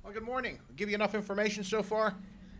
Well, good morning. Give you enough information so far?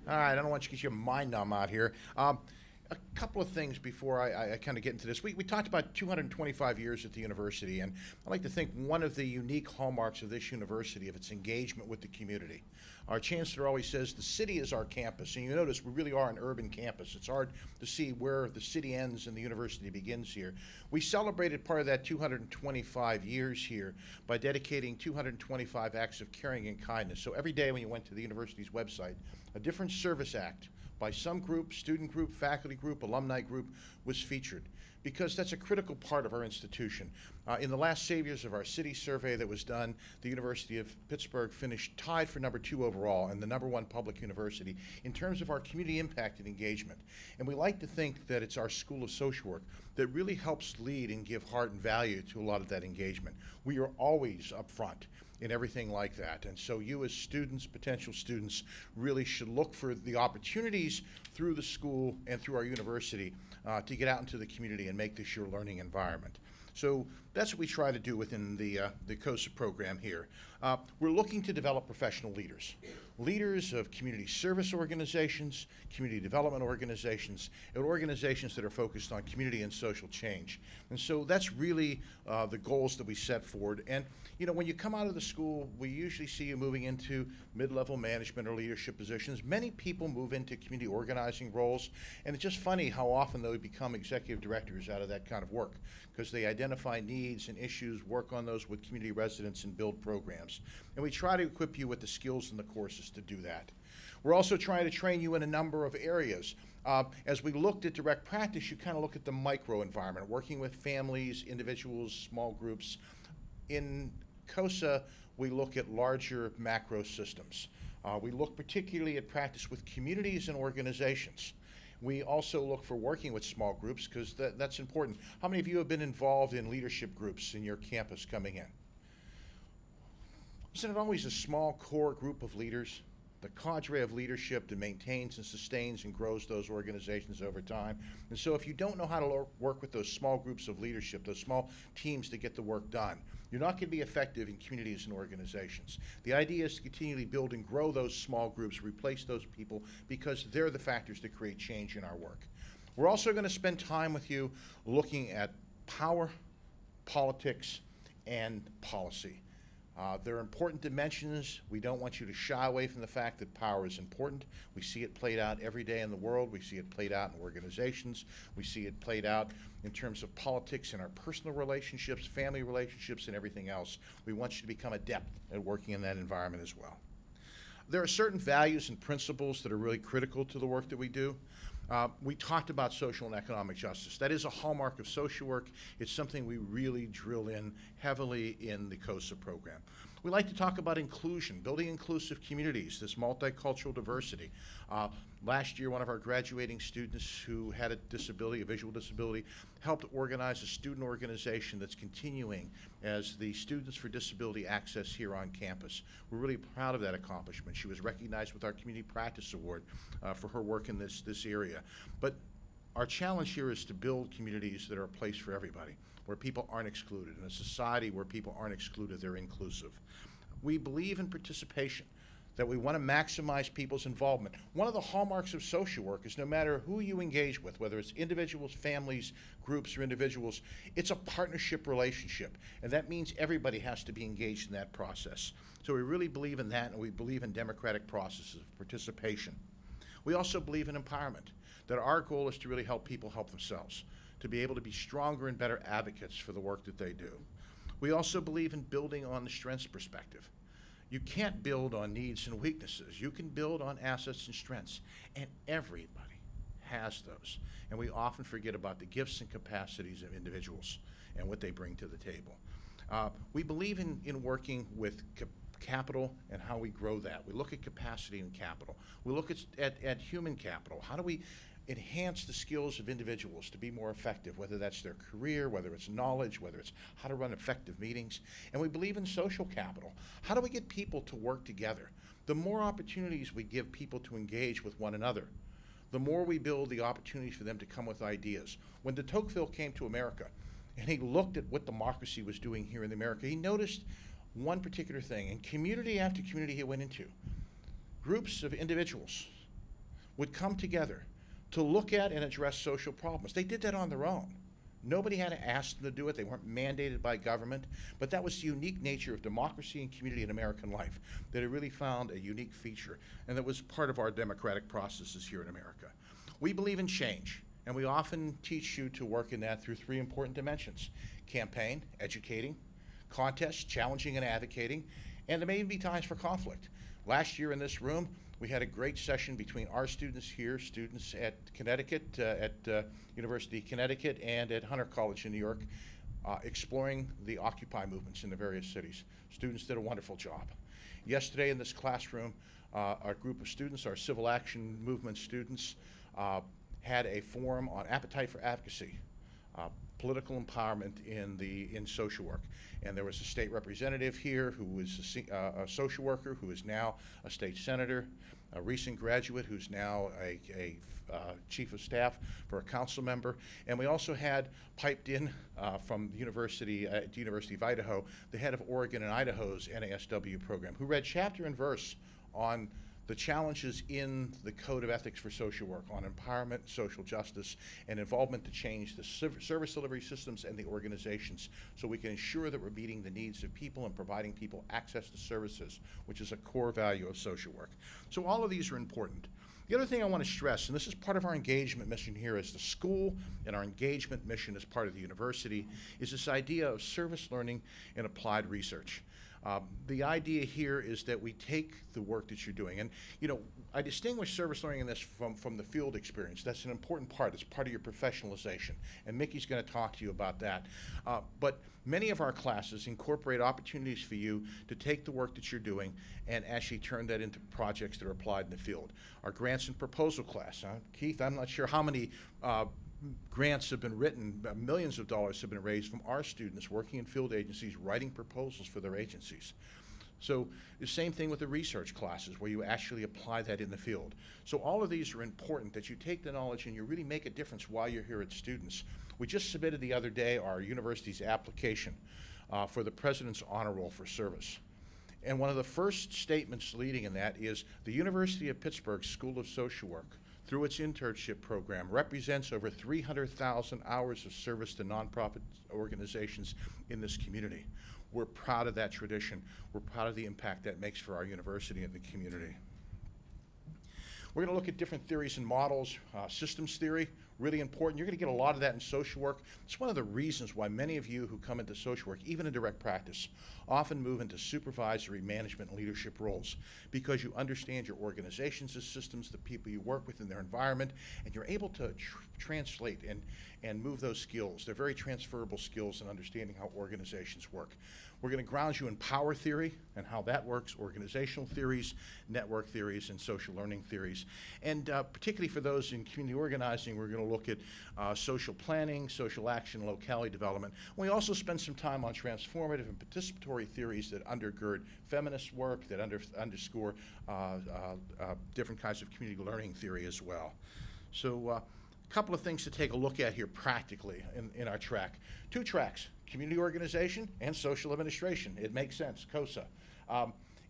All right, I don't want you to get your mind numb out here. A couple of things before I kind of get into this. We talked about 225 years at the university, and I like to think one of the unique hallmarks of this university is its engagement with the community. Our chancellor always says the city is our campus, and you notice we really are an urban campus. It's hard to see where the city ends and the university begins here. We celebrated part of that 225 years here by dedicating 225 acts of caring and kindness. So every day when you went to the university's website, a different service act by some group, student group, faculty group, alumni group, was featured, because that's a critical part of our institution. In the last Saviors of Our City survey that was done, the University of Pittsburgh finished tied for #2 overall and the #1 public university in terms of our community impact and engagement. And we like to think that it's our School of Social Work that really helps lead and give heart and value to a lot of that engagement. We are always up front in everything like that. And so you as students, potential students, really should look for the opportunities through the school and through our university to get out into the community and make this your learning environment. So that's what we try to do within the KOSA program here. We're looking to develop professional leaders. Leaders of community service organizations, community development organizations, and organizations that are focused on community and social change. And so that's really the goals that we set forward. And you know, when you come out of the school, we usually see you moving into mid-level management or leadership positions. Many people move into community organizing roles, and it's just funny how often they become executive directors out of that kind of work, because they identify needs and issues, work on those with community residents, and build programs. And we try to equip you with the skills and the courses to do that. We're also trying to train you in a number of areas. As we looked at direct practice, you kind of look at the micro environment, working with families, individuals, small groups. In KOSA, we look at larger macro systems. We look particularly at practice with communities and organizations. We also look for working with small groups, because that's important. How many of you have been involved in leadership groups in your campus coming in? Isn't it always a small core group of leaders, the cadre of leadership that maintains and sustains and grows those organizations over time? And so if you don't know how to work with those small groups of leadership, those small teams to get the work done, you're not going to be effective in communities and organizations. The idea is to continually build and grow those small groups, replace those people, because they're the factors that create change in our work. We're also going to spend time with you looking at power, politics, and policy. They're important dimensions. We don't want you to shy away from the fact that power is important. We see it played out every day in the world. We see it played out in organizations. We see it played out in terms of politics in our personal relationships, family relationships, and everything else. We want you to become adept at working in that environment as well. There are certain values and principles that are really critical to the work that we do. We talked about social and economic justice. That is a hallmark of social work. It's something we really drill in heavily in the KOSA program. We like to talk about inclusion, building inclusive communities, this multicultural diversity. Last year, one of our graduating students who had a disability, a visual disability, helped organize a student organization that's continuing as the Students for Disability Access here on campus. We're really proud of that accomplishment. She was recognized with our Community Practice Award for her work in this area. But our challenge here is to build communities that are a place for everybody, where people aren't excluded. In a society where people aren't excluded, they're inclusive. We believe in participation, that we want to maximize people's involvement. One of the hallmarks of social work is no matter who you engage with, whether it's individuals, families, groups, or individuals, it's a partnership relationship. And that means everybody has to be engaged in that process. So we really believe in that, and we believe in democratic processes of participation. We also believe in empowerment, that our goal is to really help people help themselves, to be able to be stronger and better advocates for the work that they do. We also believe in building on the strengths perspective. You can't build on needs and weaknesses. You can build on assets and strengths, and everybody has those. And we often forget about the gifts and capacities of individuals and what they bring to the table. We believe in working with capital and how we grow that. We look at capacity and capital. We look at human capital. How do we enhance the skills of individuals to be more effective, whether that's their career, whether it's knowledge, whether it's how to run effective meetings. And we believe in social capital. How do we get people to work together? The more opportunities we give people to engage with one another, the more we build the opportunities for them to come with ideas. When de Tocqueville came to America and he looked at what democracy was doing here in America, he noticed one particular thing, and community after community he went into, groups of individuals would come together to look at and address social problems. They did that on their own. Nobody had to ask them to do it. They weren't mandated by government, but that was the unique nature of democracy and community in American life, that it really found a unique feature, and that was part of our democratic processes here in America. We believe in change, and we often teach you to work in that through three important dimensions: campaign, educating; contest, challenging and advocating; and there may be times for conflict. Last year in this room, we had a great session between our students here, students at Connecticut, at University of Connecticut, and at Hunter College in New York, exploring the Occupy movements in the various cities. Students did a wonderful job. Yesterday in this classroom, our group of students, our civil action movement students, had a forum on appetite for advocacy, political empowerment in social work. And there was a state representative here who was a social worker who is now a state senator, a recent graduate who's now a chief of staff for a council member. And we also had piped in from the University of Idaho, the head of Oregon and Idaho's NASW program, who read chapter and verse on the challenges in the Code of Ethics for Social Work on empowerment, social justice, and involvement to change the service delivery systems and the organizations so we can ensure that we're meeting the needs of people and providing people access to services, which is a core value of social work. So all of these are important. The other thing I want to stress, and this is part of our engagement mission here as the school and our engagement mission as part of the university, is this idea of service learning and applied research. The idea here is that we take the work that you're doing, and I distinguish service learning in this from the field experience. That's an important part. It's part of your professionalization, and Mickey's going to talk to you about that. But many of our classes incorporate opportunities for you to take the work that you're doing and actually turn that into projects that are applied in the field. Our grants and proposal class, Keith, I'm not sure how many grants have been written, millions of dollars have been raised from our students working in field agencies, writing proposals for their agencies. So the same thing with the research classes where you actually apply that in the field. So all of these are important, that you take the knowledge and you really make a difference while you're here at students. We just submitted the other day our university's application for the President's Honor Roll for Service. And one of the first statements leading in that is the University of Pittsburgh School of Social Work, through its internship program, represents over 300,000 hours of service to nonprofit organizations in this community. We're proud of that tradition. We're proud of the impact that makes for our university and the community. We're going to look at different theories and models. Systems theory, really important. You're going to get a lot of that in social work. It's one of the reasons why many of you who come into social work, even in direct practice, often move into supervisory, management, and leadership roles, because you understand your organizations as systems, the people you work with in their environment, and you're able to translate and move those skills. They're very transferable skills in understanding how organizations work. We're going to ground you in power theory and how that works, organizational theories, network theories, and social learning theories. And particularly for those in community organizing, we're going to look at social planning, social action, locality development. We also spend some time on transformative and participatory theories that undergird feminist work, that underscore different kinds of community learning theory as well. So a couple of things to take a look at here practically in our track. Two tracks: community organization and social administration. It makes sense, COSA.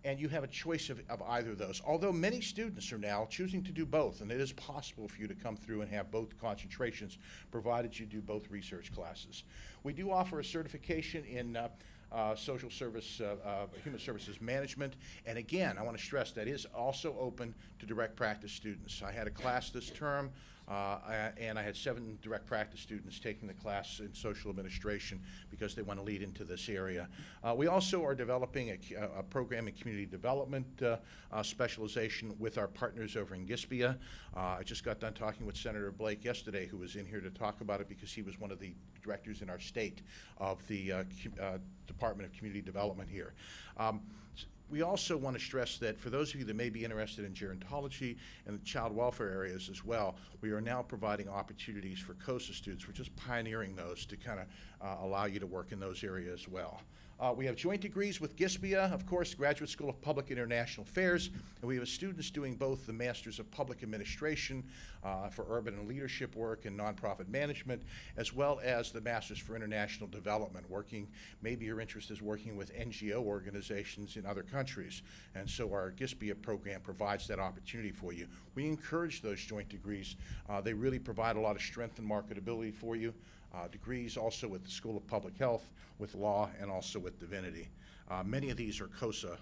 And you have a choice of either of those. Although many students are now choosing to do both, and it is possible for you to come through and have both concentrations, provided you do both research classes. We do offer a certification in social service, human services management, and again, I want to stress that is also open to direct practice students. I had a class this term, and I had 7 direct practice students taking the class in social administration because they want to lead into this area. We also are developing a program in community development specialization with our partners over in Gispia. I just got done talking with Senator Blake yesterday, who was in here to talk about it because he was one of the directors in our state of the Department of Community Development here. We also want to stress that for those of you that may be interested in gerontology and the child welfare areas as well, we are now providing opportunities for COSA students. We're just pioneering those to kind of allow you to work in those areas as well. We have joint degrees with GISBIA, of course, Graduate School of Public and International Affairs, and we have students doing both the Masters of Public Administration for urban and leadership work and nonprofit management, as well as the Masters for International Development, maybe your interest is working with NGO organizations in other countries, and so our GISBIA program provides that opportunity for you. We encourage those joint degrees. They really provide a lot of strength and marketability for you. Degrees also with the School of Public Health, with law, and also with divinity. Many of these are COSA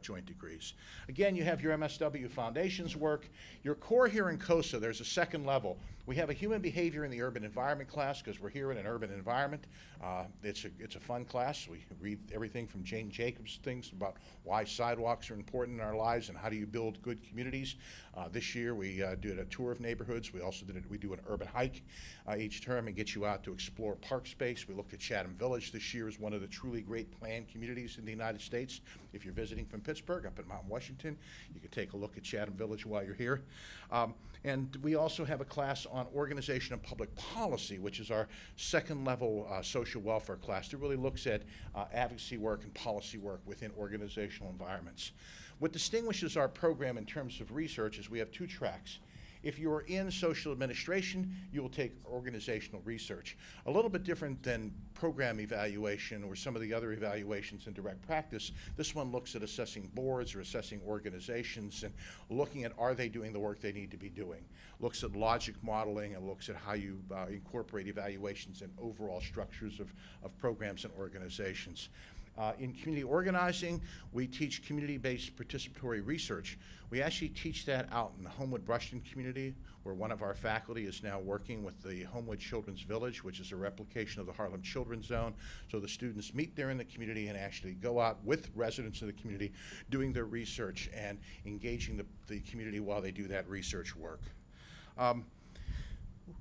joint degrees. Again, you have your MSW Foundations work. Your core here in COSA, there's a second level. We have a human behavior in the urban environment class because we're here in an urban environment. It's a fun class. We read everything from Jane Jacobs things about why sidewalks are important in our lives and how do you build good communities. This year we did a tour of neighborhoods. We do an urban hike each term and get you out to explore park space. We looked at Chatham Village this year as one of the truly great planned communities in the United States. If you're visiting from Pittsburgh up in Mount Washington, you can take a look at Chatham Village while you're here. And we also have a class on organization and public policy, which is our second level social welfare class that really looks at advocacy work and policy work within organizational environments. What distinguishes our program in terms of research is we have two tracks. If you are in social administration, you will take organizational research. A little bit different than program evaluation or some of the other evaluations in direct practice. This one looks at assessing boards or assessing organizations and looking at are they doing the work they need to be doing. Looks at logic modeling and looks at how you incorporate evaluations in overall structures of programs and organizations. In community organizing, we teach community-based participatory research. We actually teach that out in the Homewood-Brushton community, where one of our faculty is now working with the Homewood Children's Village, which is a replication of the Harlem Children's Zone. So the students meet there in the community and actually go out with residents of the community doing their research and engaging the community while they do that research work.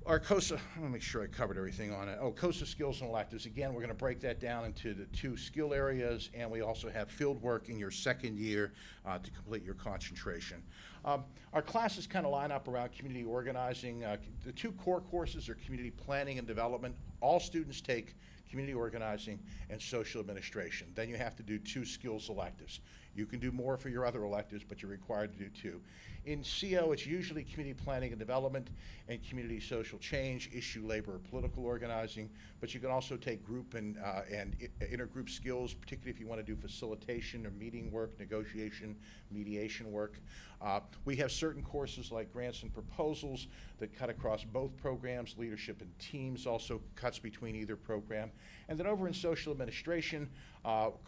Our COSA, let me make sure I covered everything on it. Oh, COSA skills and electives. Again, we're going to break that down into the two skill areas, and we also have field work in your second year to complete your concentration. Our classes kind of line up around community organizing. The two core courses are community planning and development. All students take community organizing and social administration. Then you have to do two skills electives. You can do more for your other electives, but you're required to do two. In CO, it's usually community planning and development and community social change, issue, labor, or political organizing, but you can also take group and intergroup skills, particularly if you want to do facilitation or meeting work, negotiation, mediation work. We have certain courses like grants and proposals that cut across both programs. Leadership and teams also cuts between either program. And then over in social administration,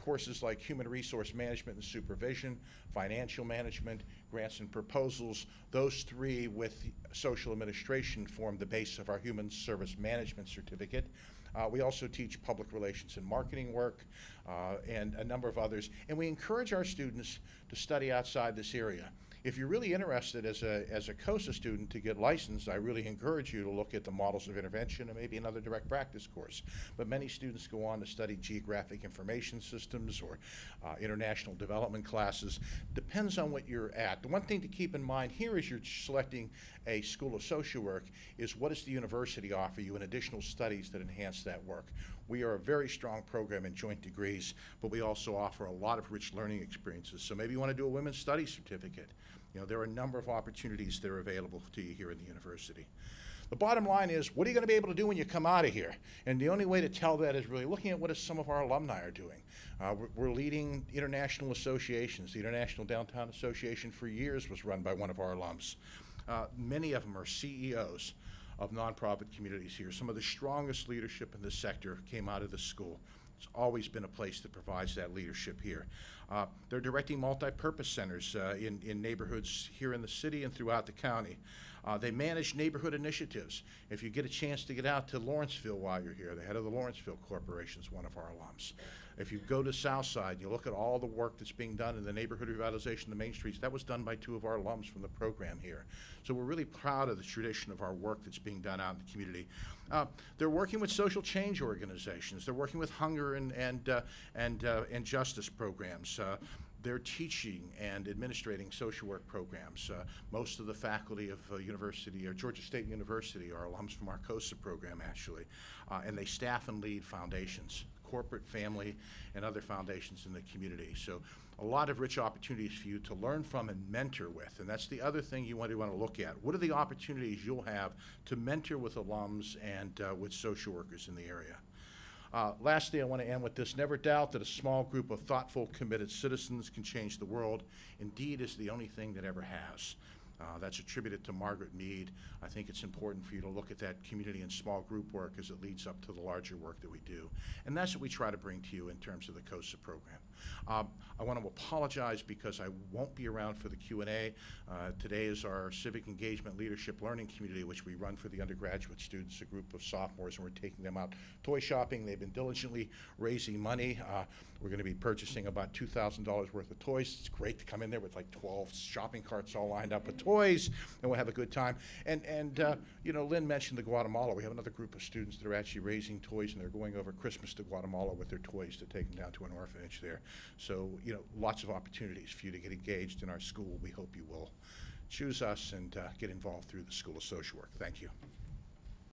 courses like human resource management and supervision, financial management, grants and proposals, those three with social administration form the base of our human service management certificate. We also teach public relations and marketing work and a number of others. And we encourage our students to study outside this area. If you're really interested as a COSA student to get licensed, I really encourage you to look at the models of intervention and maybe another direct practice course. But many students go on to study geographic information systems or international development classes. Depends on what you're at. The one thing to keep in mind here as you're selecting a School of Social Work is what does the university offer you in additional studies that enhance that work. We are a very strong program in joint degrees, but we also offer a lot of rich learning experiences. So maybe you want to do a women's studies certificate. You know, there are a number of opportunities that are available to you here in the university. The bottom line is, what are you going to be able to do when you come out of here? And the only way to tell that is really looking at what some of our alumni are doing. We're leading international associations. The International Downtown Association for years was run by one of our alums. Many of them are CEOs of nonprofit communities here. Some of the strongest leadership in this sector came out of the school. It's always been a place that provides that leadership here. They're directing multi-purpose centers in neighborhoods here in the city and throughout the county. They manage neighborhood initiatives. If you get a chance to get out to Lawrenceville while you're here, the head of the Lawrenceville Corporation is one of our alums. If you go to Southside, you look at all the work that's being done in the neighborhood revitalization of the main streets, that was done by two of our alums from the program here. So we're really proud of the tradition of our work that's being done out in the community. They're working with social change organizations. They're working with hunger and justice programs. They're teaching and administrating social work programs. Most of the faculty of Georgia State University are alums from our COSA program, actually. And they staff and lead foundations, corporate, family, and other foundations in the community. So a lot of rich opportunities for you to learn from and mentor with, and that's the other thing you want to look at. What are the opportunities you'll have to mentor with alums and with social workers in the area? Lastly, I want to end with this. Never doubt that a small group of thoughtful, committed citizens can change the world. Indeed is the only thing that ever has. That's attributed to Margaret Mead. I think it's important for you to look at that community and small group work as it leads up to the larger work that we do. And that's what we try to bring to you in terms of the COSA program. I want to apologize because I won't be around for the Q&A. Today is our Civic Engagement Leadership Learning Community, which we run for the undergraduate students, a group of sophomores, and we're taking them out toy shopping. They've been diligently raising money. We're going to be purchasing about $2,000 worth of toys. It's great to come in there with like 12 shopping carts all lined up with toys, and we'll have a good time. And you know, Lynn mentioned the Guatemala. We have another group of students that are actually raising toys, and they're going over Christmas to Guatemala with their toys to take them down to an orphanage there. So, you know, lots of opportunities for you to get engaged in our school. We hope you will choose us and get involved through the School of Social Work. Thank you.